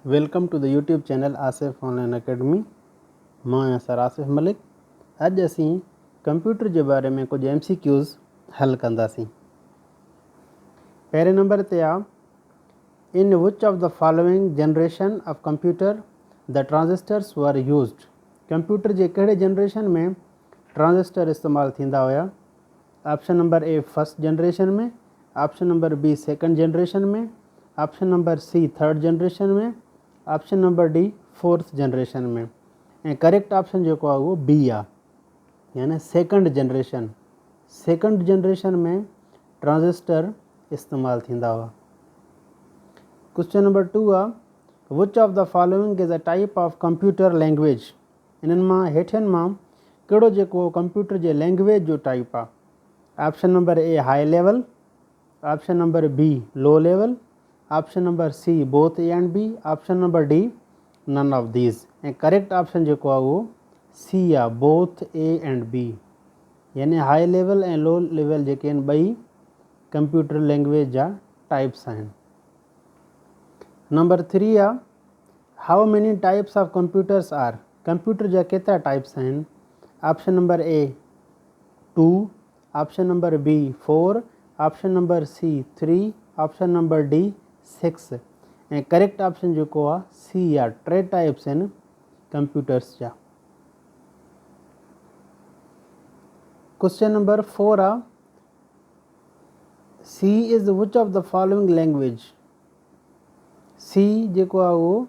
Welcome to the YouTube channel Asif online academy. मां आहियां sir Asif Malik. अॼु असीं कंप्यूटर जे बारे में कुझु MCQs हल कंदासीं। पहिरें नंबर ते आहे in which of the following generation of computer the transistors were used. Computer जे कहिड़े जनरेशन में ट्रांजिस्टर इस्तेमालु थींदा हुया? Option number A first generation में, option number B second generation में, option number C third generation में, option number D fourth generation में। ऐं करेक्ट ऑप्शन जेको आहे उहो बी आहे, यानी सेकंड जनरेशन। सेकंड जनरेशन में ट्रांजिस्टर इस्तेमालु थींदा हुआ। क्वेश्चन नंबर 2 आहे which of the following is a type of computer language. इन्हनि मां हेठियुनि मां कहिड़ो जेको कंप्यूटर जे लैंग्वेज जो टाइप आहे? Option number A high level, option number B low level, option number C both A and B, option number D none of these. ऐं करेक्ट ऑप्शन जेको आहे उहो सी आहे, बोथ ए एंड बी। यानी high level ऐं low level जेके आहिनि ॿई कंप्यूटर लैंग्वेज जा टाइप्स आहिनि। नंबर 3 आहे how many types of computers are. Computer जा केतिरा टाइप्स आहिनि? Option number A 2, option number B 4, option number C 3, option number D 6। ऐं करेक्ट ऑप्शन जेको आहे सी आहे, 3 टाइप्स आहिनि कंप्यूटर्स जा। क्वेश्चन नंबर 4 आहे C is which of the following language. C जेको आहे उहो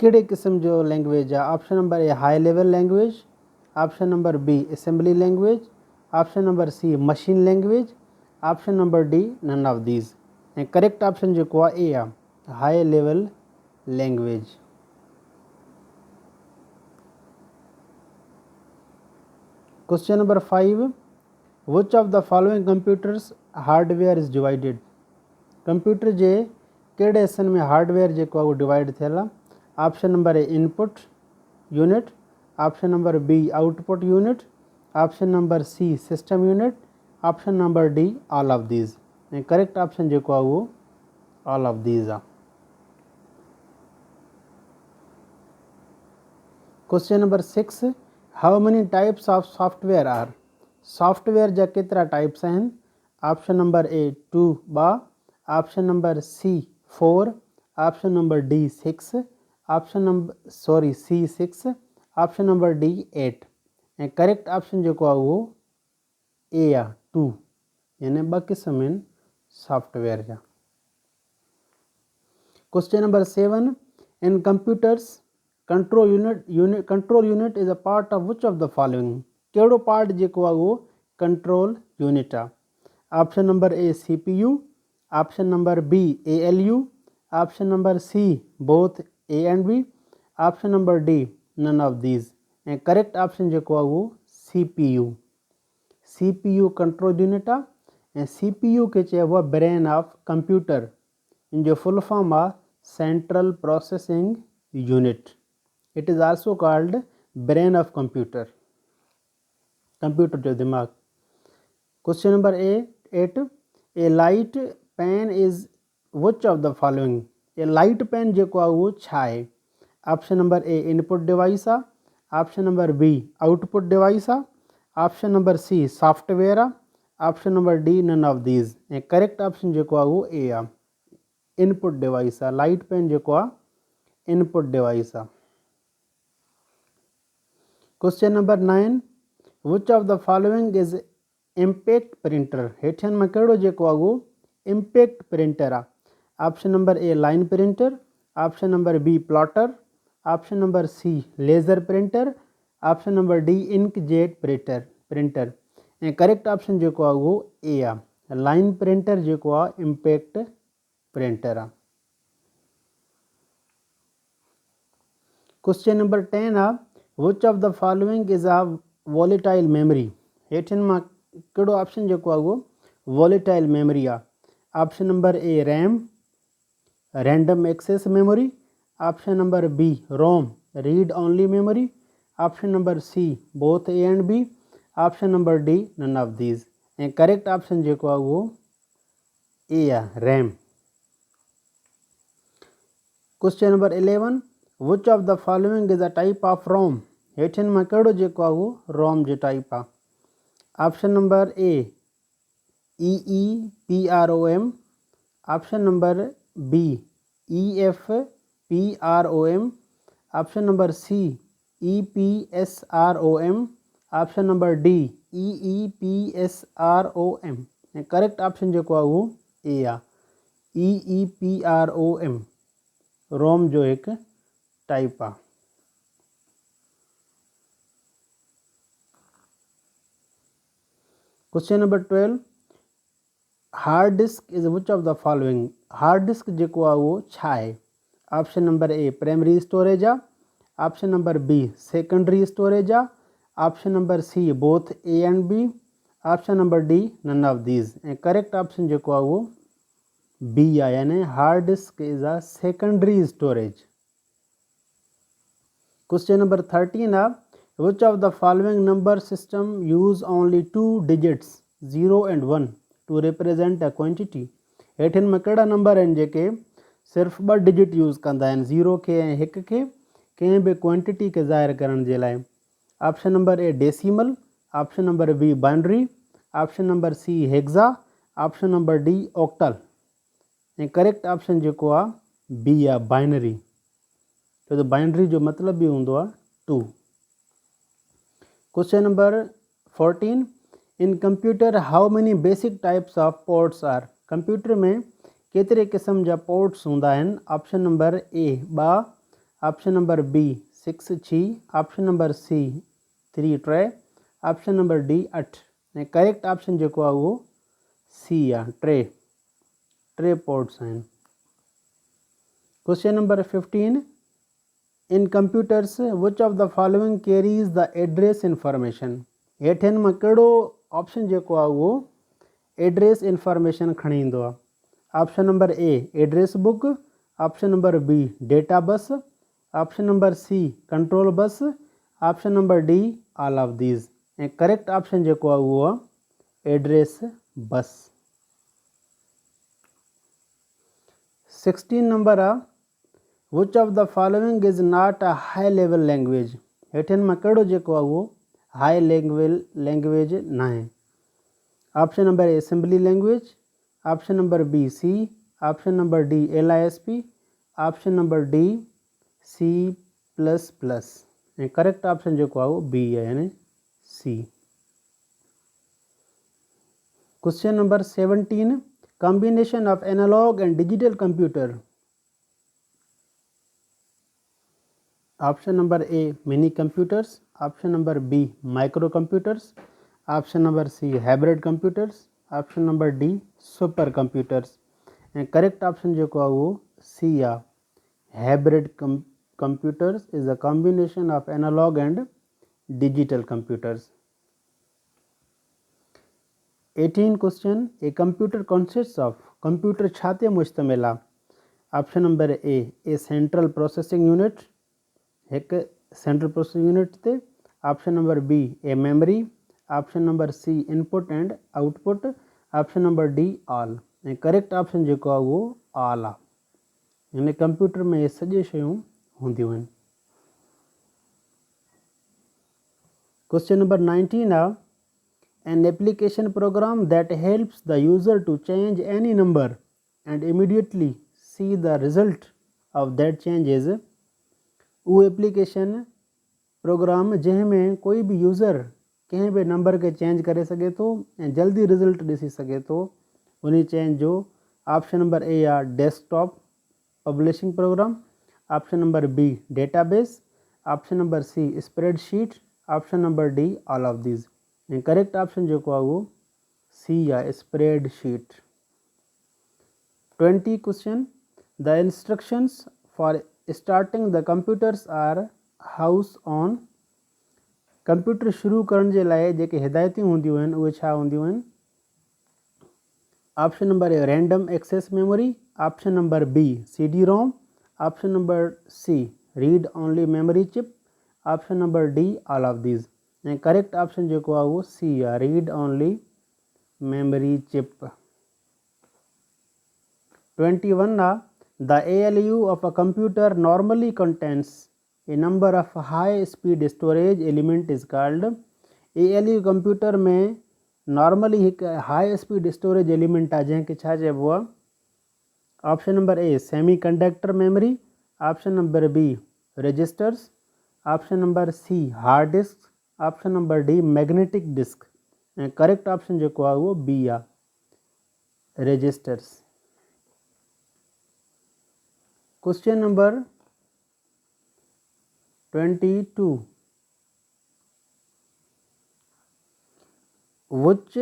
कहिड़े क़िस्म जो लैंग्वेज आहे? Option number A high level language, option number B assembly language, option number C machine language, option number D none of these. ऐं correct option जेको आहे ए आहे, high level language. Question number 5 which of the following computers hardware is divided. Computer जे कहिड़े हिस्सनि में hardware जेको आहे उहो डिवाइड थियल आहे? Option number A input unit, option number B output unit, option number C system unit, option number D all of these. ऐं करेक्ट ऑप्शन जेको आहे उहो ऑल ऑफ दीज आहे। Question number 6 how many types of software are. Software जा केतिरा types आहिनि? Option number A 2 ॿ, option number C 4, option number D 6, option number C 6, option number D 8। ऐं करेक्ट ऑप्शन जेको आहे उहो ए आहे, 2। यानी 2 क़िस्म आहिनि सॉफ्टवेयर जा। Question number 7 in computers control unit is a part of which of the following. कहिड़ो पार्ट जेको आहे उहो कंट्रोल यूनिट आहे? Option number A CPU, option number B ALU, option number C both A and B, option number D none of these. ऐं correct option जेको आहे उहो CPU। CPU control unit आहे ऐं CPU खे चइबो आहे ब्रेन ऑफ कंप्यूटर। इन जो फुल फॉर्म आहे central processing unit. It is also called brain of computer, computer जो दिमाग़। Question number 8 a light pen is which of the following. A light pen जेको आहे उहो छा आहे? Option number A input device आहे, option number B output device आहे, option number C software आहे, option number D none of these. ऐं correct option जेको आहे उहो ए आहे, इनपुट डिवाइस आहे। लाइट पेन जेको आहे इनपुट डिवाइस आहे। Question number 9 which of the following is impact printer. हेठियुनि मां कहिड़ो जेको आहे उहो इम्पैक्ट प्रिंटर आहे? Option number A line printer, option number B plotter, option number C laser printer, option number D inkjet printer. ऐं correct option जेको आहे उहो ए आहे, लाइन प्रिंटर जेको आहे इम्पैक्ट प्रिंटर आहे। क्वेश्चन नंबर 10 आहे which of the following is a volatile memory. हेठियुनि मां कहिड़ो ऑप्शन जेको आहे उहो वॉलेटाइल मेमोरी आहे? Option number A RAM random access memory, option number B ROM read only memory, option number C both A and B, option number D none of these. ऐं correct option जेको आहे उहो A आहे, RAM. Question number 11 which of the following is a type of ROM हेठिन में कहिड़ो जेको आहे उहो रोम जो टाइप आहे option number A EEPROM option number B EFPROM option number C EPSROM option number D EEPSROM ऐं करेक्ट ऑप्शन जेको आहे उहो ए आहे EEPROM रोम जो हिकु टाइप आहे question number 12 hard disk is which of the following hard disk जेको आहे उहो छा आहे option number A primary storage आहे option number B secondary storage आहे option number C both A and B option number D none of these ऐं correct option जेको आहे उहो बी आहे यानी hard disk is a secondary storage question number 13 आहे which of the following number system use only 2 digits 0 and 1 to represent a quantity हेठिन में कहिड़ा नंबर आहिनि जेके सिर्फ़ु 2 डिजिट यूज़ कंदा आहिनि 0 खे ऐं 1 खे कंहिं बि क्वांटिटी खे ज़ाहिर करण जे लाइ option number A decimal option number B binary option number C hexa option number D octal ऐं करेक्ट ऑप्शन जेको आहे बी आहे बाइनरी छो त बाइनरी जो मतिलबु बि हूंदो आहे 2 question number 14 in computer how many basic types of ports are computer में केतिरे क़िस्म जा पोर्ट्स हूंदा आहिनि option number A 2 option number B 6 6 option number C 3 3 option number D 8 ऐं करेक्ट ऑप्शन जेको आहे उहो सी आहे 3 पोर्ट्स आहिनि question number 15 in computers which of the following carries the address information हेठिन में कहिड़ो ऑप्शन जेको आहे उहो एड्रेस इंफॉर्मेशन खणी ईंदो आहे option number A address book option number B data bus option number C control bus option number D all of these ऐं करेक्ट ऑप्शन जेको आहे उहो आहे एड्रेस बस 16 नंबर आहे which of the following is not a high level language हेठिन में कहिड़ो जेको आहे उहो हाई लैंग्वेज न आहे option number A simply language option number B C option number D LISP option number D C++ ऐं करेक्ट ऑप्शन जेको आहे उहो बी आहे यानी C question number 17 combination of analog and digital computer option number A mini computers option number B micro computers option number C hybrid computers option number D super computers ऐं correct option जेको आहे उहो C आहे hybrid computers is a combination of analog and digital computers 18 question A computer consists of computer छा ते मुश्तमिल आहे option number A central processing unit हिकु सेंट्रल प्रोसेसिंग यूनिट ते option number B A memory option number C input and output option number D all ऐं correct option जेको आहे उहो ऑल आहे हिन कंप्यूटर में इहे सॼे शयूं हूंदियूं आहिनि क्वेश्चन नंबर 19 आहे an application program that helps the user to change any number and immediately see the result of that change is उहो एप्लीकेशन प्रोग्राम जंहिंमें कोई बि यूज़र कंहिं बि नंबर खे चेंज करे सघे थो ऐं जल्दी रिज़ल्ट ॾिसी सघे थो उन चेंज जो ऑप्शन नंबर ए आहे desktop publishing program option number B database option number C spreadsheet option number D all of these ऐं करेक्ट ऑप्शन जेको आहे उहो सी आहे spreadsheet 20 question the instructions for starting the computers are house on computer शुरू करण जे लाइ जेके हिदायतूं हूंदियूं आहिनि उहे छा हूंदियूं आहिनि option number A random access memory option number B CD-ROM option number C read only memory chip option number D all of these ऐं करेक्ट ऑप्शन जेको आहे उहो सी आहे रीड ओनली मेमोरी चिप 21 आहे The ALU of a computer normally contains a number of high speed storage element is called. ALU computer में normally एक high speed storage element आ जैसे छा चइबो आहे. Option number A semiconductor memory, option number B registers, option number C hard disk, option number D magnetic disk. ऐं correct option जेको आहे उहो बी आहे registers. Question number 22. Which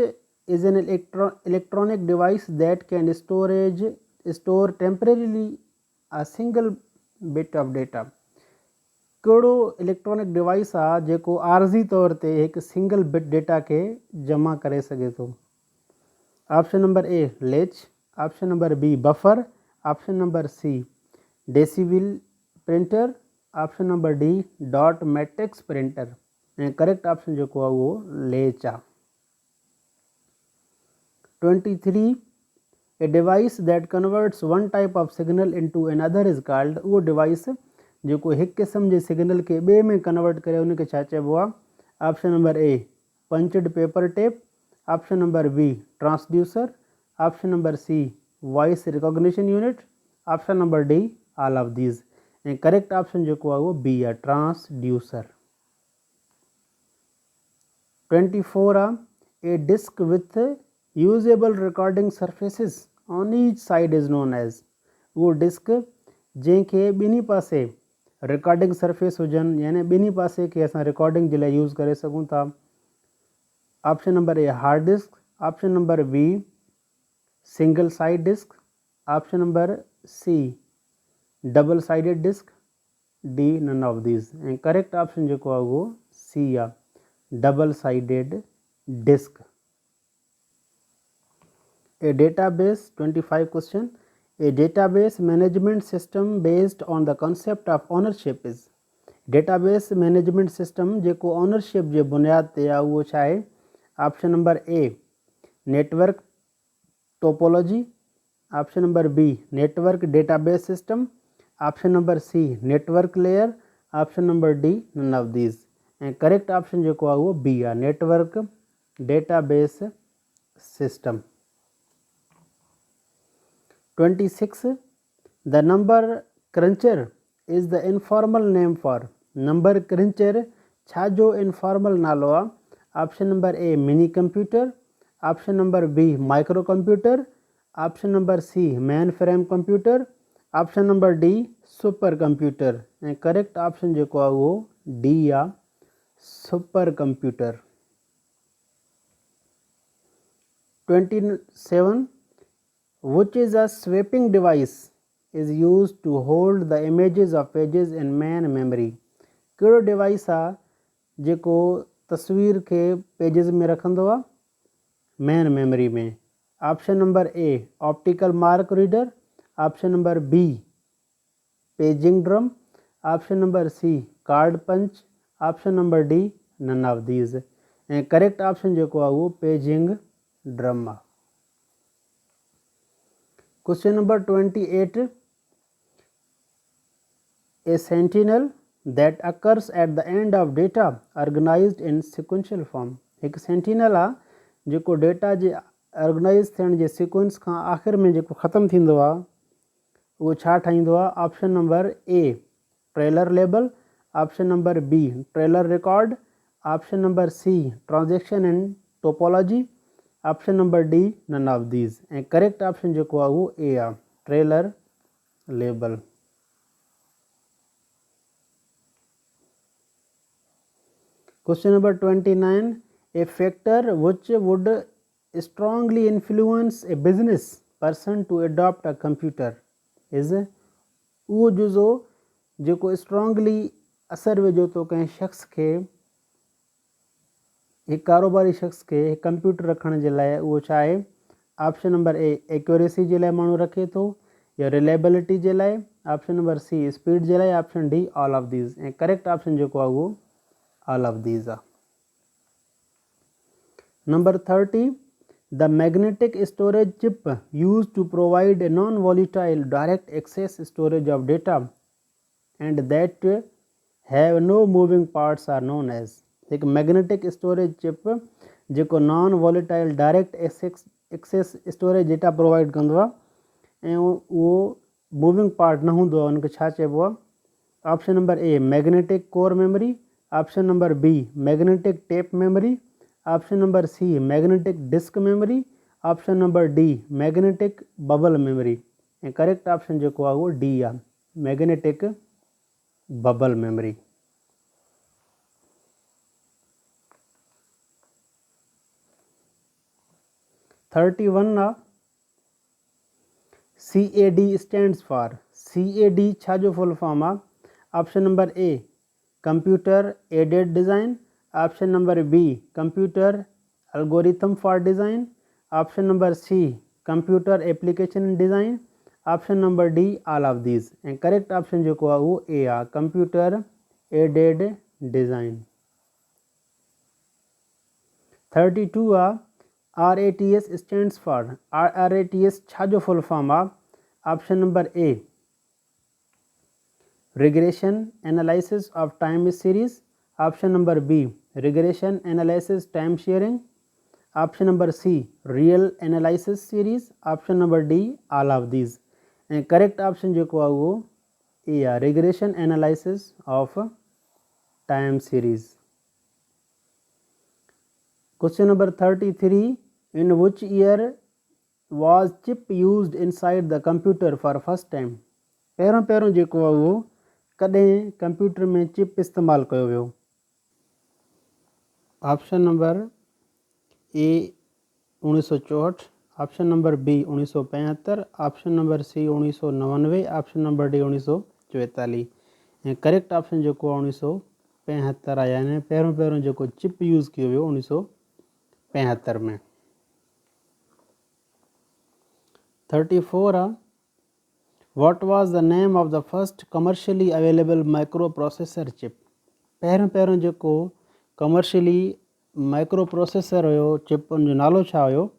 is an electronic device that can store temporarily a single bit of data. कहिड़ो electronic device आहे जेको आर्ज़ी तौर ते हिकु सिंगल बिट डेटा खे जमा करे सघे थो. Option number A latch, option number B buffer, option number C decibel printer, option number D dot matrix printer. ऐं करेक्ट ऑप्शन जेको आहे उहो लेच आहे. 23. A device that converts one type of signal into another is called. उहो device जेको हिकु क़िस्म जे signal खे ॿिए में कन्वर्ट करे उनखे छा चइबो आहे. Option number A punched paper tape, option number B transducer, option number C voice recognition unit, option number D all of these. ऐं करेक्ट ऑप्शन जेको आहे उहो बी आहे ट्रांसड्यूसर. 24 आहे A disk with usable recording surfaces on each side is known as. उहो disk जंहिंखे ॿिन्ही पासे रिकॉर्डिंग सरफेस हुजनि यानी ॿिन्ही पासे खे असां रिकॉर्डिंग जे लाइ यूज़ करे सघूं था. Option number A hard disk, option number B single side disk, option number C double sided disk, D none of these. ऐं करेक्ट ऑप्शन जेको आहे उहो सी आहे double sided disk. A database 25 question. A database management system based on the concept of ownership is. database management system जेको ownership जे बुनियाद ते आहे उहो छा आहे. Option number A network topology, option number B network database system, option number C network layer, option number D none of these. ऐं correct option जेको आहे उहो बी आहे network database system. 26. The number cruncher is the informal name for. number cruncher छा जो informal नालो आहे. Option number A mini computer, option number B micro computer, option number C mainframe computer, option number D supercomputer. ऐं correct option जेको आहे उहो D आहे supercomputer. 27. Which is a sweeping device is used to hold the images of pages in main memory. कहिड़ो device आहे जेको तस्वीर खे पेजिस में रखंदो आहे मेन मेमोरी में. Option number A optical mark reader, option number B paging drum, option number C card punch, option number D none of these. ऐं करेक्ट ऑप्शन जेको आहे उहो पेजिंग ड्रम आहे. Question number 28. A sentinel that occurs at the end of data organized in sequential form. हिकु sentinel आहे जेको data जे organise थियण जे sequence खां आख़िर में जेको ख़तमु थींदो आहे उहो छा ठाहींदो आहे. Option number A trailer label, option number B trailer record, option number C transaction and topology, option number D none of these. ऐं करेक्ट ऑप्शन जेको आहे उहो ए आहे trailer label. Question number 29. A factor which would strongly influence a business person to adopt a computer is. उहो जुज़ो जेको strongly असरु विझो थो कंहिं शख़्स खे हिकु कारोबारी शख़्स खे कंप्यूटर रखण जे लाइ उहो छा आहे. ऑप्शन नंबर ए एक्यूरेसी जे लाइ माण्हू रखे थो या रिलायबिलिटी जे लाइ, ऑप्शन नंबर सी स्पीड जे लाइ, option D all of these. ऐं करेक्ट ऑप्शन जेको आहे उहो ऑल ऑफ दीज आहे. Number 30. The magnetic storage chip used to provide a non-volatile direct access storage of data and that have no moving parts are known as. एक magnetic storage chip जेको non volatile direct access storage data provide कंदो आहे ऐं उहो moving part न हूंदो आहे, उनखे छा चइबो आहे? Option number A magnetic core memory, option number B magnetic tape memory, option number C magnetic disk memory, option number D magnetic bubble memory. ऐं करेक्ट ऑप्शन जेको आहे उहो डी आहे, magnetic bubble memory. (31) CAD stands for, CAD छा जो full form आहे? Option number A computer aided design, option number B computer algorithm for design, option number C computer application design, option number D all of these. ऐं correct option जेको आहे उहो A आहे, computer aided design. 32 आहे RATS stands for, RATS छा जो full form आहे? Option number A regression analysis of time series, option number B regression analysis time sharing, option number C real analysis series, option number D all of these. ऐं correct option जेको आहे उहो A आहे, regression analysis of time series. Question number 33, in which year was chip used inside the computer for first time? पहिरों जेको आहे उहो कॾहिं कंप्यूटर में चिप इस्तेमालु कयो वियो? Option number A 1964, option number B 1975, option number C 1999, option number D 1944। ऐं करेक्ट ऑप्शन जेको आहे 1975 आहे, यानी पहिरों जेको चिप यूज़ कयो वियो 1975 में। 34 आहे What was the name of the first commercially available microprocessor chip? पहिरों जेको कमर्शियली माइक्रो प्रोसेसर हुयो चिप, उनजो नालो छा हुयो?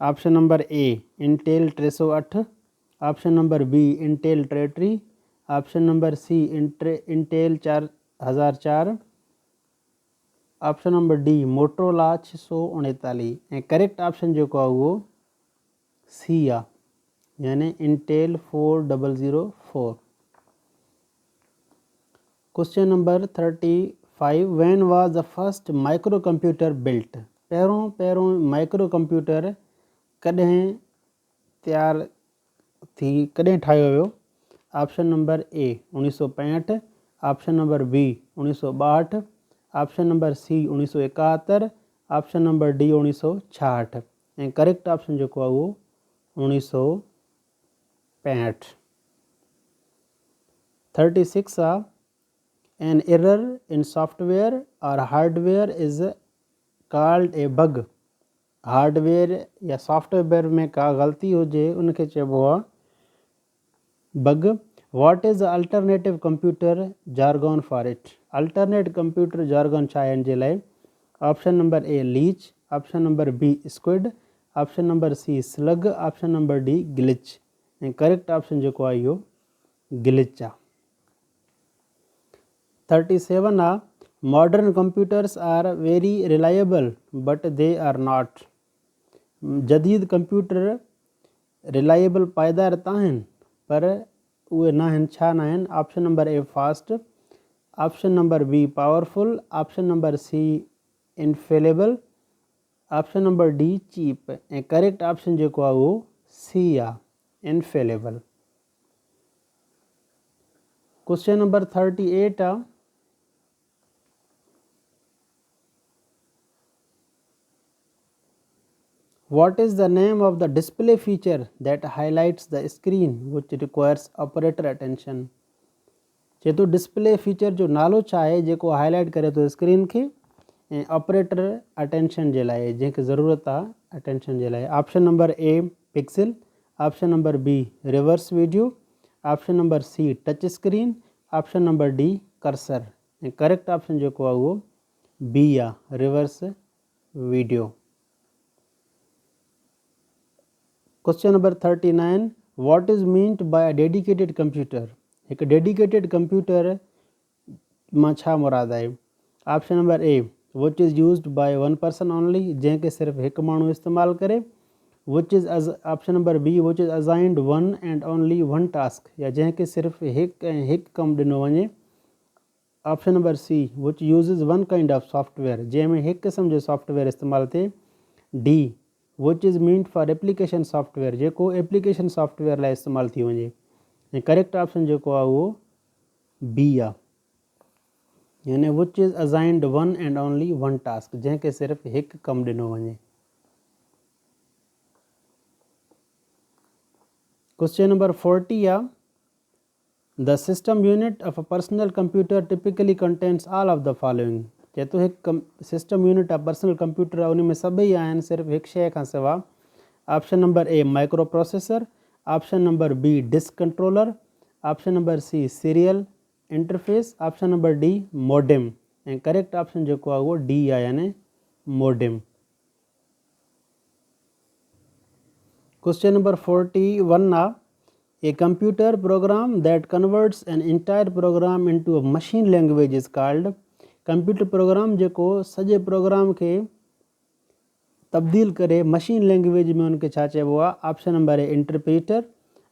Option number A Intel 308, option number B Intel 33, option number C Intel 4004, option number D Motorola 639। ऐं करेक्ट ऑप्शन जेको आहे उहो सी आहे, यानी Intel 4004। Question number 35, when was the first microcomputer built? पहिरों माइक्रो कंप्यूटर कॾहिं कॾहिं ठाहियो वियो? Option number A 1965, option number B 1962, option number C 1971, option number D 1966। ऐं करेक्ट ऑप्शन जेको आहे उहो 1965। 36 आहे an error in software or hardware is called a bug। Hardware या सॉफ्टवेयर में का ग़लती हुजे उनखे चइबो आहे bug. What is the alternative computer jargon for it? Alternate computer jargon छा आहे इन जे लाइ? Option number A leech, option number B squid, option number C slug, option number D glitch. ऐं करेक्ट ऑप्शन जेको आहे इहो ग्लिच आहे। 37 आहे modern computers are very reliable but they are not. जदीद कंप्यूटर रिलायबल पाइदार त आहिनि पर उहे न आहिनि, छा न आहिनि? Option number A fast, option number B powerful, option number C infallible, option number D cheap. ऐं करेक्ट ऑप्शन जेको आहे उहो सी आहे, इनफेलेबल। क्वेश्चन नंबर 38 आहे What is the name of the display feature that highlights the screen which requires operator attention? जे तो display feature जो नालो छा आहे जेको हाईलाइट करे थो स्क्रीन खे ऐं ऑपरेटर अटेंशन जे लाइ, जंहिंखे ज़रूरत आहे अटेंशन जे लाइ? Option number A pixel, option number B reverse video, option number C touch screen, option number D cursor. ऐं करेक्ट ऑप्शन जेको आहे उहो बी आहे, reverse video. Question number 39 what is meant by a dedicated computer. एक dedicated computer मां छा मुराद आहे। Option number A which is used by one person only, जंहिंखे सिर्फ़ु हिकु माण्हू इस्तेमालु करे। Which is option number B which is assigned one and only one task, या जंहिंखे सिर्फ़ु हिकु ऐं हिकु कमु ॾिनो वञे। ऑप्शन नंबर सी विच यूज़िज़ वन काइंड ऑफ सॉफ्टवेयर, जंहिंमें हिकु क़िस्म जो सॉफ्टवेयर इस्तेमालु थिए। D which is meant for application software, जेको एप्लीकेशन सॉफ्टवेयर लाइ इस्तेमालु थी वञे। ऐं करेक्ट ऑप्शन जेको आहे उहो बी आहे, यानी which is assigned one and only one task, जंहिंखे सिर्फ़ु हिकु कमु ॾिनो वञे। क्वेश्चन नंबर 40 आहे the system unit of a personal computer typically contains all of the following. चए थो हिकु सिस्टम यूनिट आहे पर्सनल कंप्यूटर आहे, उन में सभई आहिनि सिर्फ़ु हिकु शइ खां सवाइ। Option number A microprocessor, option number B disk controller, option number C serial interface, option number D modem. ऐं करेक्ट ऑप्शन जेको आहे उहो डी आहे, यानी मोडेम। क्वेश्चन नंबर 41 आहे a computer program that converts an entire programme into a machine language is called. Computer program जेको सॼे programme खे तब्दील करे मशीन लैंग्वेज में उनखे छा चइबो आहे। Option number A interpreter,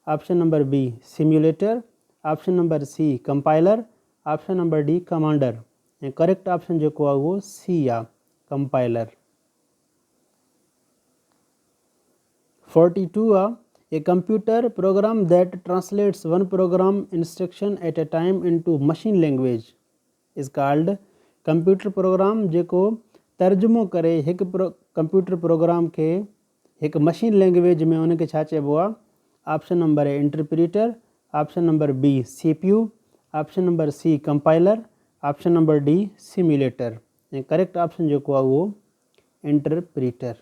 option number B simulator, option number C compiler, option number D commander. ऐं करेक्ट ऑप्शन जेको आहे उहो सी आहे, कंपाइलर। 42 आहे a computer program that translates one program instruction at a time into machine language is called. Computer program जेको तर्जुमो करे हिकु कंप्यूटर प्रोग्राम खे हिकु मशीन लैंग्वेज में उनखे छा चइबो आहे। Option number A interpreter, option number B CPU, option number C compiler, option number D simulator. ऐं करेक्ट ऑप्शन जेको आहे उहो interpreter.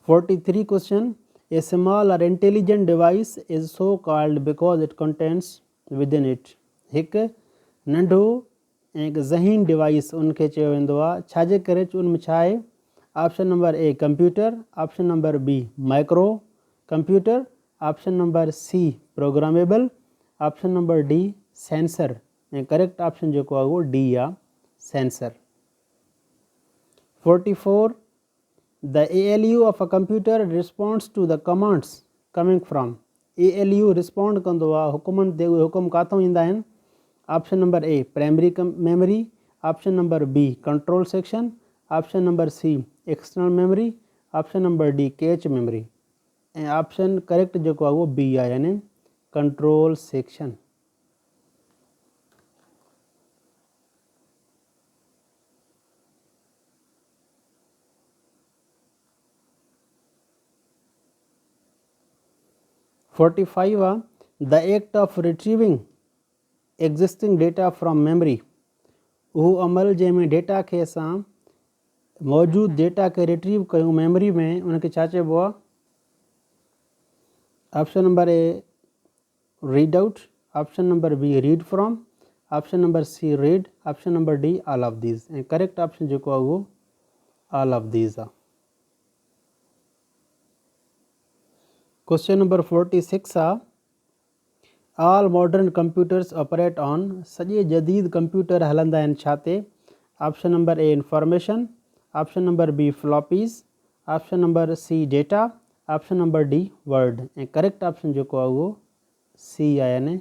43 question a small or intelligent device is so called because it contains within it. हिकु नंढो ऐं हिकु ज़हीन device उनखे चयो वेंदो आहे, छाजे करे उन में छा आहे। Option number A computer, option number B micro computer, option number C programmable, option number D sensor. ऐं करेक्ट ऑप्शन जेको आहे उहो डी आहे, sensor. 44 the ALU of a computer responds to the commands coming from. ALU respond कंदो आहे हुकुमनि ते, उहे हुकुम काथों ईंदा आहिनि। Option number A primary memory, option number B control section, option number C external memory, option number D cache memory. ऐं ऑप्शन करेक्ट जेको आहे उहो बी आहे, यानी कंट्रोल सेक्शन। (45) आहे the act of retrieving existing data from memory. उहो अमल जंहिंमें डेटा खे असां मौजूदु डेटा खे रिट्रीव कयूं मेमरी में, उनखे छा चइबो आहे। Option number A read out, option number B read from, option number C read, option number D all of these. ऐं करेक्ट ऑप्शन जेको आहे उहो ऑल ऑफ दीज आहे। क्वेश्चन नंबर 46 आहे all modern computers operate on. सॼे जदीद computer हलंदा आहिनि छा ते। Option number A information, option number B floppies, option number C data, option number D word. ऐं करेक्ट ऑप्शन जेको आहे उहो सी आहे, यानी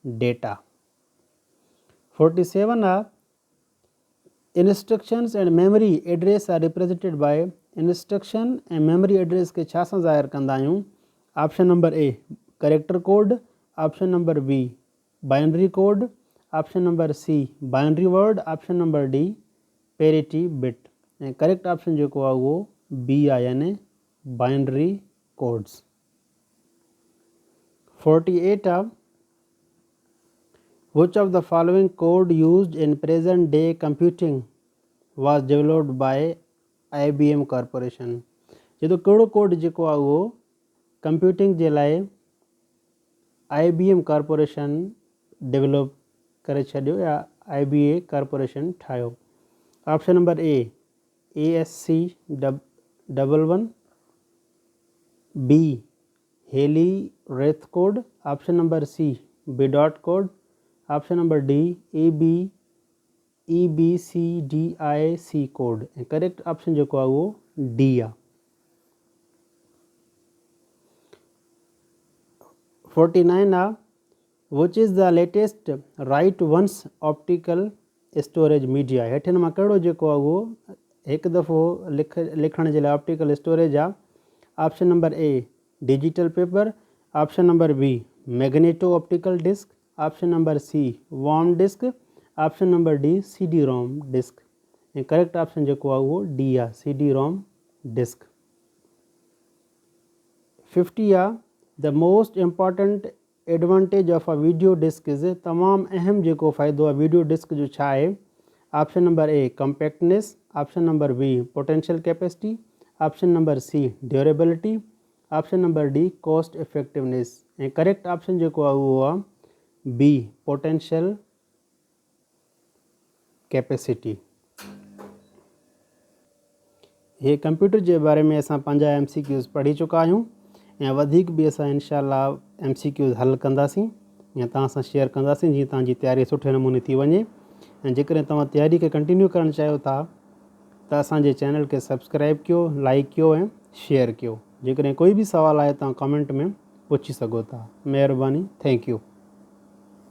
डेटा। 47 आहे instructions and memory address are represented by. Instruction ऐं मेमोरी एड्रेस खे छा सां ज़ाहिर कंदा आहियूं। Option number A character code, option number B binary code, option number C binary word, option number D parity bit. ऐं correct option जेको आहे उहो बी आहे, यानी बाइनरी कोड्स। 48 आहे which of the following code used in present day computing was developed by IBM corporation. जो कहिड़ो code जेको आहे उहो कंप्यूटिंग जे लाइ IBM कॉरपोरेशन डेवलप करे छॾियो, या IBA कॉरपोरेशन ठाहियो। Option number A ASC11, B हेली रेथ option number C Baudot code, option number D EBCDIC code. ऐं करेक्ट ऑप्शन जेको आहे उहो डी आहे। 49 आहे which is the latest write once optical storage media. हेठिन मां कहिड़ो जेको आहे उहो हिकु दफ़ो लिखण जे लाइ ऑप्टिकल स्टोरेज आहे। Option number A digital paper, option number B magneto optical disk, option number C WORM disk, option number D CD ROM disk. ऐं करेक्ट ऑप्शन जेको आहे उहो डी आहे CD रोम डिस्क। 50 आहे the most important advantage of a video disk is. तमामु अहम जेको फ़ाइदो आहे वीडियो डिस्क जो छा आहे। Option number A compactness, option number B potential capacity, option number C durability, option number D cost effectiveness. ऐं करेक्ट ऑप्शन जेको आहे उहो आहे बी पोटेंशियल कैपेसिटी। हे कंप्यूटर जे बारे में असां पंहिंजा MCQs पढ़ी चुका आहियूं ऐं वधीक बि असां इंशाअल्लाह MCQs हल कंदासीं या तव्हां सां शेयर कंदासीं जीअं तव्हांजी तयारी सुठे नमूने थी वञे। ऐं जेकॾहिं तव्हां तयारी खे कंटिन्यू करणु चाहियो था त असांजे चैनल खे सब्सक्राइब कयो, लाइक कयो ऐं शेयर कयो। जेकॾहिं कोई बि सवाल आहे तव्हां कमेंट में पुछी सघो था। महिरबानी, थैंक यू।